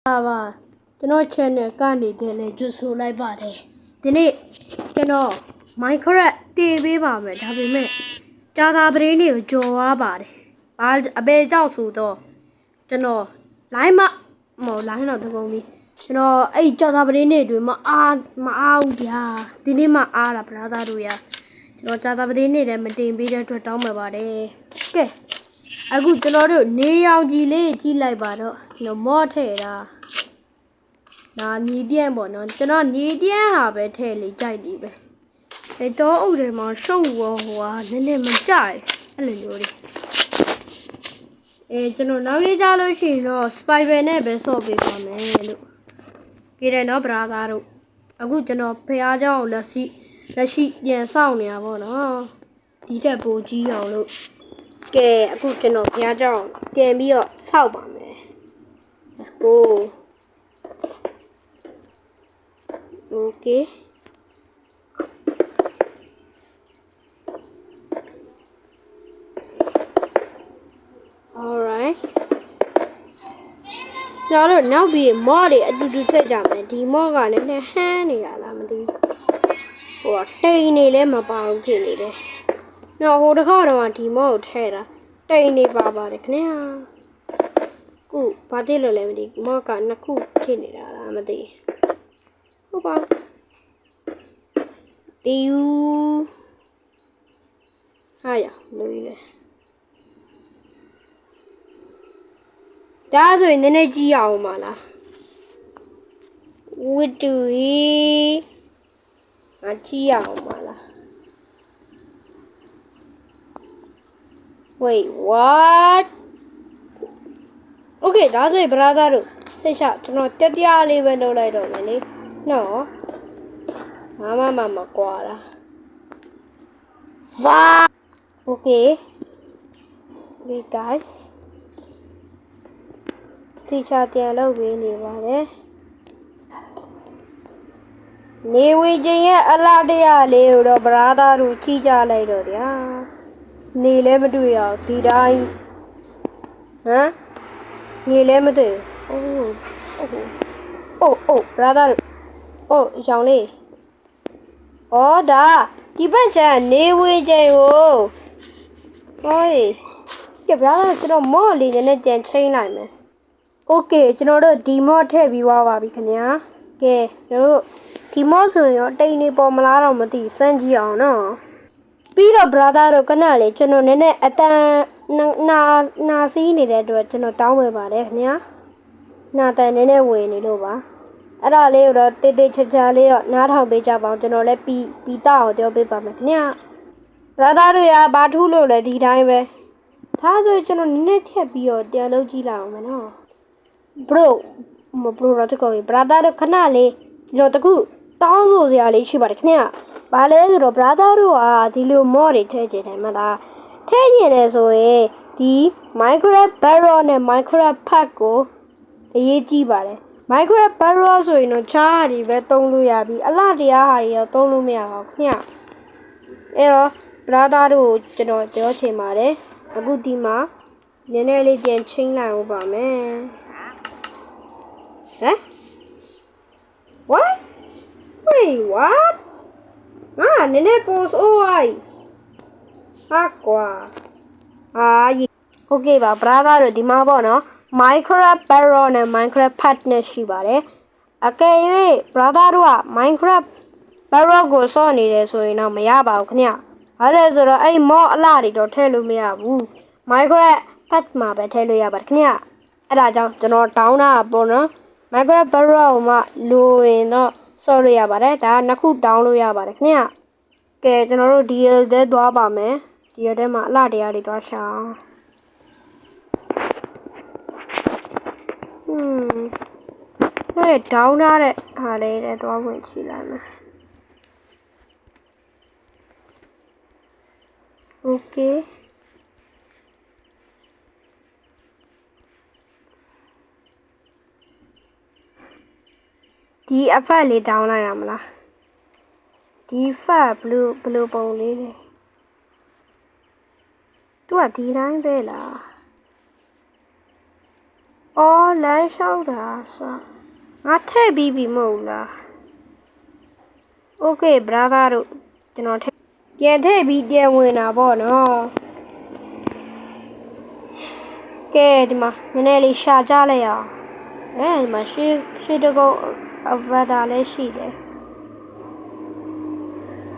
ပါကျွန်တော် channel ကနေတင်လေကြိုဆိုလိုက်ပါတယ်ဒီနေ့ကျွန်တော် Minecraft တင်ပေးပါမယ်ဒါပေမဲ့ကြာသာပရင်းတွေကိုကြော်သွားပါတယ်ဘာအပေကြောက်ဆိုတော့ကျွန်တော် line မဟုတ် line တော့တကုံပြီးကျွန်တော်အဲ့ကြာသာပရင်းတွေတွေမအားဘူးဗျာဒီနေ့မှအားတာဗလာသားတို့ရကျွန်တော်ကြာသာပရင်းတွေလည်းမတင်ပေးတဲ့အတွက်တောင်းပန်ပါတယ်ကဲအခုကျွန်တော်တို့နေရောင်ကြီးလေးကြည့်လိုက်ပါတော့ကျွန်တော်မော့ထဲတာဒါညီတန်းပေါ့နော်ကျွန်တော်ညီတန်းဟာပဲထဲလေးကြိုက်ဒီပဲအဲတော့အုပ်တွေမှာရှုပ်ရောဟိုဟာနည်းနည်းမကြိုက်အဲ့လိုမျိုးလေးကျွန်တော်နောက်လေးကြလို့ရှိရင်တော့ spider နဲ့ပဲဆော့ပေးပါမယ်လို့ကြည့်တယ်နော်ဗရာသားတို့အခုကျွန်တော်ဖះเจ้าလက်ရှိပြန်စောင့်နေတာပေါ့နော်ဒီချက်ပိုကြီးအောင်လို့ကဲအခုကျွန်တော်ဖះเจ้าပြန်ပြီးတော့စောက်ပါမယ် let's go okay alright ကျွန်တော်တို့နောက်ပြီးမော့တွေအတူတူထည့်ကြမယ်ဒီမော့ကလည်းဟန်းနေတာလားမသိဟိုတိန်နေလဲမပါဘူးဖြစ်နေတယ်နော်ဟိုတစ်ခါတော့ဒီမော့ကိုထည့်တာတိန်နေပါပါတယ်ခင်ဗျာခုဘာသိလို့လဲမသိမော့ကနှစ်ခုဖြစ်နေတာလားမသိဟုတ်ပါတီယူဟာရလို့လေဒါဆိုရင်နည်းနည်းကြီးအောင်ပါလားဝစ်တူရီအကြီးအောင်ပါလား wait what okay ဒါဆိုရင် brother တို့စိတ်ချကျွန်တော်တက်တရားလေးပဲလုပ်လိုက်တော့မယ်လေနော်မကွာလား wow okay hey guys တိကျပြန်လုပ်ပေးနေပါတယ်နေဝေချင်းရဲ့အလားတရားလေးကိုတော့ brother တို့ကြည့်ကြလိုက်တော့ဗျာနေလည်းမတွေ့ရအောင်ဒီတိုင်းဟမ်နေလည်းမတွေ့အိုး brother တို့ရောင်လေးဒါဒီဘက်ကျန်နေဝေချင်းကိုဟိုးကဲ brother ကျွန်တော်မော့လေးနဲ့ကြံချိန်လိုက်မယ်โอเคကျွန်တော်တို့ဒီမော့ထည့်ပြီးသွားပါပြီခင်ဗျာကဲကျွန်တော်တို့ဒီမော့ဆိုရင်တိန်နေပေါ်မလားတော့မသိစမ်းကြည့်အောင်နော်ပြီးတော့ brother တို့ခဏလေးကျွန်တော်နည်းနည်းအတန်နာစီးနေတဲ့အတွက်ကျွန်တော်တောင်းပေးပါတယ်ခင်ဗျာနာတန်နည်းနည်းဝင်နေလို့ပါအဲ့ဒါလေးကိုတော့တေးသေးချာချာလေးတော့နားထောင်ပေးကြပါအောင်ကျွန်တော်လည်းပြီးတောက်အောင်ပြောပေးပါမယ်ခင်ဗျာ brother တို့ရဘာထူးလို့လဲဒီတိုင်းပဲဒါဆိုကျွန်တော်နည်းနည်းထည့်ပြီးတော့ပြန်လုပ်ကြည့်လိုက်အောင်မယ်နော်bro တော့တကော brother တို့ခဏလေးကျွန်တော်တခုတောင်းဆိုစရာလေးရှိပါတယ်ခင်ဗျာဘာလဲဆိုတော့ brother တို့ကဒီလို mod တွေထည့်ချင်တယ်မလားထည့်ချင်တယ်ဆိုရင်ဒီ Minecraft Barrel နဲ့ Minecraft Pack ကိုအရေးကြီးပါတယ် Minecraft Barrel ဆိုရင်တော့ချားတွေပဲသုံးလို့ရပြီအလှတရားဟာတွေရောသုံးလို့မရပါဘူးခင်ဗျာအဲ့တော့ brother တို့ကျွန်တော်ပြောချင်ပါတယ်အခုဒီမှာနည်းနည်းလေးပြန်ချင်းလိုက်ဦးပါမယ်what wait what နည်းနည်း pause အိုးဟာကွာokay ပါ brother တို့ဒီမှာပေါ့နော် Minecraft Barrel နဲ့ Minecraft Pack နဲ့ရှိပါတယ်အကယ်၍ brother တို့က Minecraft Barrel ကိုစော့နေတယ်ဆိုရင်တော့မရပါဘူးခင်ဗျဘာလဲဆိုတော့အဲ့ mod အလှတွေတော့ထည့်လို့မရဘူး Minecraft Pack မှာပဲထည့်လို့ရပါတယ်ခင်ဗျအဲ့ဒါကြောင့်ကျွန်တော်တောင်းတာပေါ့နော် Minecraft Barrel ကိုမှလိုရင်တော့စော့လို့ရပါတယ်ဒါနှစ်ခုတောင်းလို့ရပါတယ်ခင်ဗျကဲကျွန်တော်တို့ဒီထဲသွားပါမယ်ဒီထဲမှာအလှတရားတွေသွားရှာဒေါင်းထားတဲ့ဟာလေးနဲ့သွားဝင်ကြည့်လိုက်မယ်โอเคဒီအဖက်လေးတောင်းလိုက်ရမလားဒီဖက်ဘလူးပုံလေးလေသူကဒီတိုင်းပဲလားအော် လမ်းလျှောက်တာဆိုငါထည့်ပြီးပြီမဟုတ်လားโอเค brother တို့ကျွန်တော်ထည့်ပြန်ထည့်ပြီးပြန်ဝင်တာပေါ့နော်ကဲဒီမှာနည်းနည်းလေးရှာကြလိုက်အောင်ဒီမှာရှေ့တကုတ်အဗဒါလည်းရှိတယ်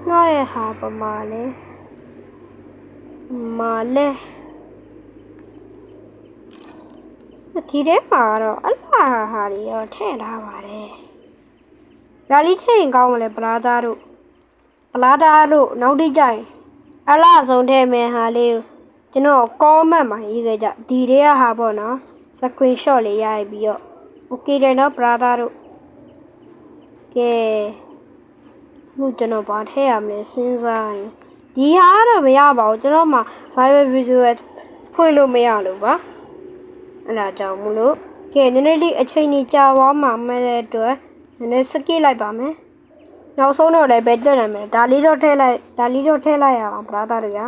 နောက်ရဟာပမာလဲမာလဲဒီထဲမှာတော့အလားဟာတွေရောထည့်ထားပါတယ်ဒါလေးထည့်ရင်ကောင်းမလဲဗလာသားတို့နောက်တိကျရင်အလားဆုံးထည့်မယ်ဟာလေးကိုကျွန်တော် comment မှာရေးခဲ့ကြဒီတွေကဟာပေါ့နော် screenshot လေးရိုက်ပြီးတော့ okay တယ်နော် brother တို့ကဲခုကျွန်တော်ဘာထည့်ရမလဲစဉ်းစားရင်ဒီဟာတော့မရပါဘူးကျွန်တော်မှာ viral video ဖွင့်လို့မရလို့ပါအဲ့ဒါကြောင့်မလို့ကဲနည်းနည်းလေးအချိန်ကြီးကြာသွားမှာမဲ့တဲ့အတွက်နည်းနည်း skip လိုက်ပါမယ်နောက်ဆုံးတော့လည်းပဲတက်နိုင်မယ်ဒါလေးတော့ထည့်လိုက်ရအောင် brother တို့ရ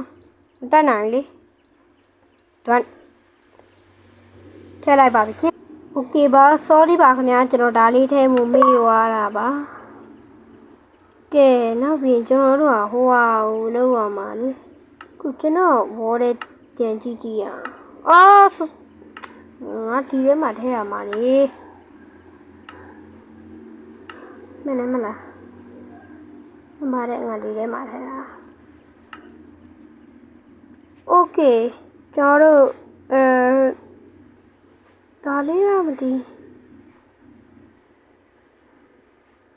မတက်နိုင်လေတွန်းထည့်လိုက်ပါပြီခင်ဗျ okay ပါ sorry ပါခင်ဗျာကျွန်တော်ဒါလေးထည့်မှုမေ့သွားတာပါကဲနောက်ပြီးကျွန်တော်တို့ကဟိုဟာကိုလောက်ရမှာလေခုကျွန်တော်ဘော်တဲ့ပြန်ကြည့်ရအောင်ငါဒီထဲမှာထည့်ရမှာလေမလားမတဲ့ငါဒီထဲမှာထည့်တာโอเคကျွန်တော်တို့ဒါလေးရမဒီ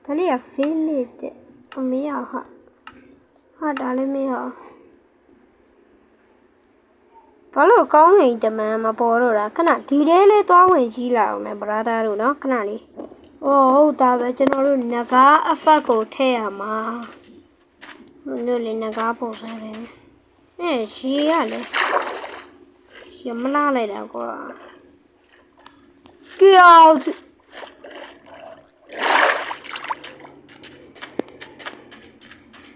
ဒါလေးရဖေးလေးတဲ့အမေရဟာဒါလေးမရဘာလို့ကောင်းငင်တမန်မပေါ်တော့တာခဏဒီထဲလေးသွားဝင်ကြီးလာအောင်မယ် brother တို့နော်ခဏလေးဟုတ်တာပဲကျွန်တော်တို့ငကားအဖက်ကိုထည့်ရမှာတို့လေငကားပုံစံလေးရေရလေရမလာလိုက်တာကွာကြောက်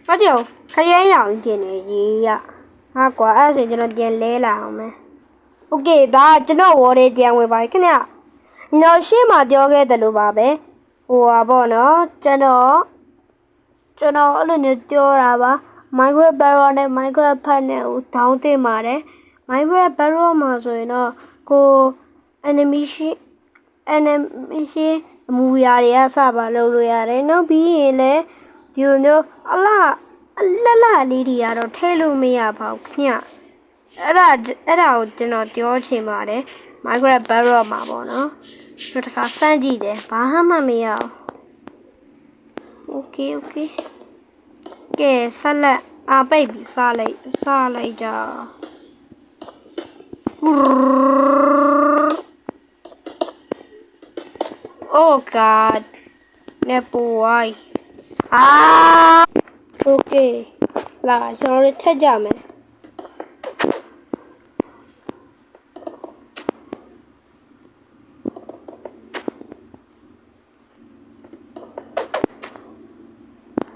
ဘာကြောက်ခရဲရောင်ကြီးနေရေရဟာကွာအဲ့ဒါဆိုကျွန်တော်ပြန်လဲလာအောင်မယ်โอเคဒါကျွန်တော်ဝေါ်လေးပြန်ဝင်ပါခင်ဗျနောက်ရှင်းမှာပြောခဲ့တယ်လို့ပါပဲဟိုပါပေါ့နော်ကျွန်တော်အဲ့လိုမျိုးပြောတာပါ Minecraft Barrow နဲ့ Minecraft Pet နဲ့ကိုဒေါင်းတင်ပါတယ် Minecraft Barrow မှာဆိုရင်တော့ကို animation အမူအရာတွေကစပါလုပ်လို့ရတယ်နောက်ပြီးရင်လည်းဒီလိုမျိုးအလားလေးတွေကတော့ထည့်လို့မရပါဘူးခင်ဗျအဲ့ဒါကိုကျွန်တော်ပြောချင်ပါတယ် Minecraft Barrow မှာပေါ့နော်နောက်တစ်ခါစမ်းကြည့်တယ်ဘာမှမရဘူး okay ကဲဆက်လက်ပိတ်ပြီးစားလိုက်ကြOh god နေပူဝိုင်းOkay လာကျွန်တော်တို့ထက်ကြမယ်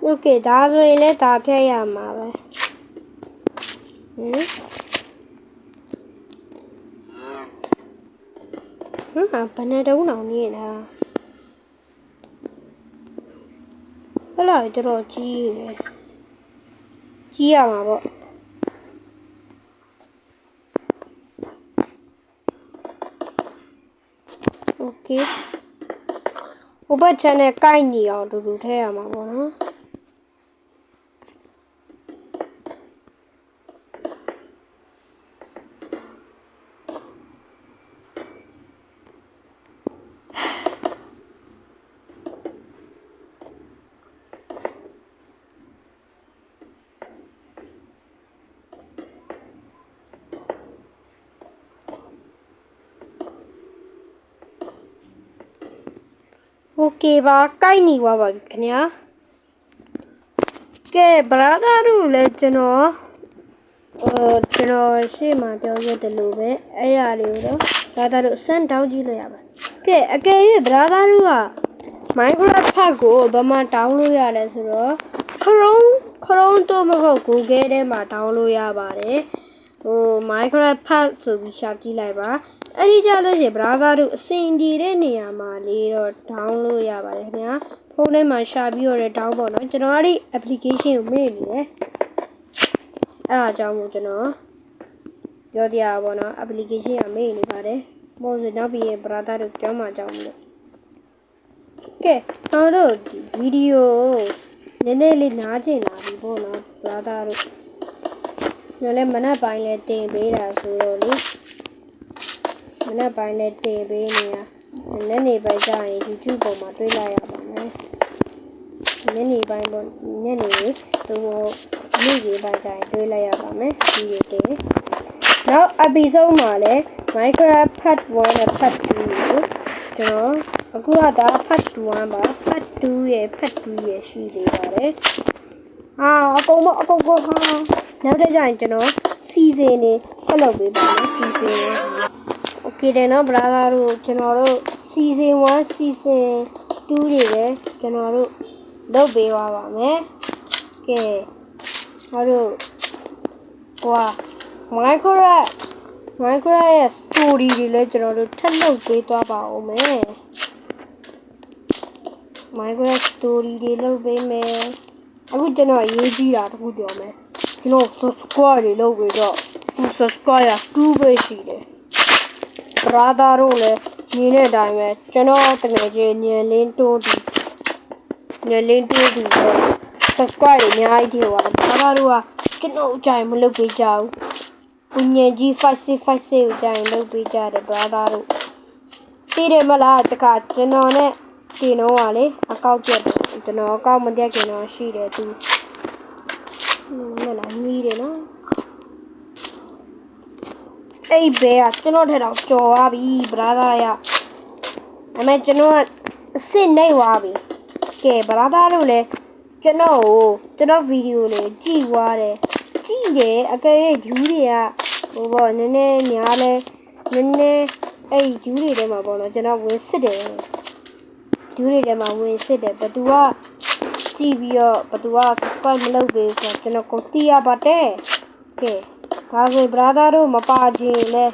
โอเคဒါဆိုရင်လည်းဒါထည့်ရမှာပဲဘယ်နဲ့တုံးအောင်နေတာဘယ်လောက်တော်ကြီးလဲကြီးရမှာပေါ့โอเคဟိုဘက်ချမ်းနဲ့ကိုက်ညီအောင်တူထည့်ရမှာပေါ့နော်โอเคပါကိုက်ညီသွားပါပြီခင်ဗျာကဲ brother တို့လည်းကျွန်တော်ရှေ့မှာပြောခဲ့တယ်လို့ပဲအဲ့ရလေးကိုတော့ brother တို့စမ်းတောင်းကြည့်လို့ရပါကဲအကယ်၍ brother တို့က Minecraft ဖတ်ကိုဘာမှတောင်းလို့ရလဲဆိုတော့ Chrome တော့မဟုတ် Google ထဲမှာတောင်းလို့ရပါတယ် Minecraft ဖတ်ဆိုပြီးရှာကြည့်လိုက်ပါအဲ့ဒီကြလို့ရှိရင် brother တို့အစင်ဒီတဲ့နေရာမှာလေးတော့ down လို့ရပါတယ်ခင်ဗျာဖုန်းထဲမှာရှာပြီးတော့ down ပေါ့နော်ကျွန်တော်အဲ့ဒီ application ကိုမေ့နေတယ်အဲ့အကြောင်းကိုကျွန်တော်ပြောပြရပါတော့ application ကမေ့နေပါတယ်မဟုတ်ဆိုနောက်ပြီးရင် brother တို့ကြောင်းမှာကြောင်းမလို့ကဲကျွန်တော်တို့ဗီဒီယိုနည်းနည်းလေးနားကျင်လာပြီပေါ့နော် brother တို့ညလည်းမနက်ပိုင်းလဲတင်ပေးတာဆိုတော့လေမနက်ပိုင်းလဲတင်ပေးနေရညနေပိုင်းကျရင် YouTube ပေါ်မှာတွေ့လိုက်ရပါမယ်ညနေပိုင်းပေါ့ညနေနေ့ကြီးပိုင်းကျရင်တွေ့လိုက်ရပါမယ်ဒီလိုတင်နောက် episode မှာလဲ Minecraft Part 1နဲ့ Part 2ကိုကျွန်တော်အခုကဒါ Part 1ပါ Part 2ရဲ့ Part 2ရဲ့ရှိသေးပါတယ်အကုန်ဟာနောက်တစ်ကြရင်ကျွန်တော် season နေဆက်လုပ်ပေးပါမယ် season okay တယ်နော် brother တို့ကျွန်တော်တို့ season 1 season 2တွေလည်းကျွန်တော်တို့လုပ်ပေးပါမယ်ကဲတို့Minecraft ရဲ့ story တွေလည်းကျွန်တော်တို့ထပ်လုပ်ပေးသွားပါဦးမယ် Minecraft story တွေလုပ်ပေးမယ်အခုကျွန်တော်ရေးကြည့်တာတခုပြောမယ်ကျွန်တော် subscribe တွေလုပ်ပြီးတော့ subscribe 2ပဲရှိတယ် brother တို့လည်းညီတဲ့အတိုင်းပဲကျွန်တော်တကယ်ချင်းညလင်းတိုးပြီးတော့ subscribe တွေအများကြီးတွေပါ brother တို့ကကျွန်တော်အကြိုင်မလုပ်ပေးကြဘူးကိုညင်ကြီး5656ကိုကြိုင်လုပ်ပေးကြတယ် brother တို့သိတယ်မလားတခါကျွန်တော်နဲ့ဒီတော့ကလေအကောက်ပြတ်တယ်ကျွန်တော်အကောက်မတက်ခင်တော့ရှိတယ်သူမလားမီးတယ်နော်အဲ့ဘဲကကျွန်တော်ထက်တော့ကြော်သွားပြီ brother ရအမေကျွန်တော်အစ်စ်နေသွားပြီကဲ brother တို့လည်းကျွန်တော်ဗီဒီယိုလေးကြည့်သွားတယ်ကြည့်တယ်အကယ်၍ဂျူးတွေကပေါ့နည်းနည်းများလဲနည်းနည်းအဲ့ဂျူးတွေထဲမှာပေါ့နော်ကျွန်တော်ဝင်စစ်တယ်ဂျူးတွေထဲမှာဝင်စစ်တယ်ဘသူကကြည့်ပြီးတော့ဘသူက subscribe မလုပ်ပေးဆိုတော့ကျွန်တော်ကိုတီးရပါတယ်ကဲဒါဆို brother တို့မပါခြင်းလဲ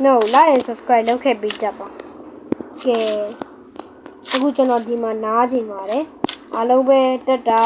no like and subscribe လုပ်ခဲ့ပေးကြပါကဲအခုကျွန်တော်ဒီမှာနားကြည့်ပါတယ်အားလုံးပဲတက်တာ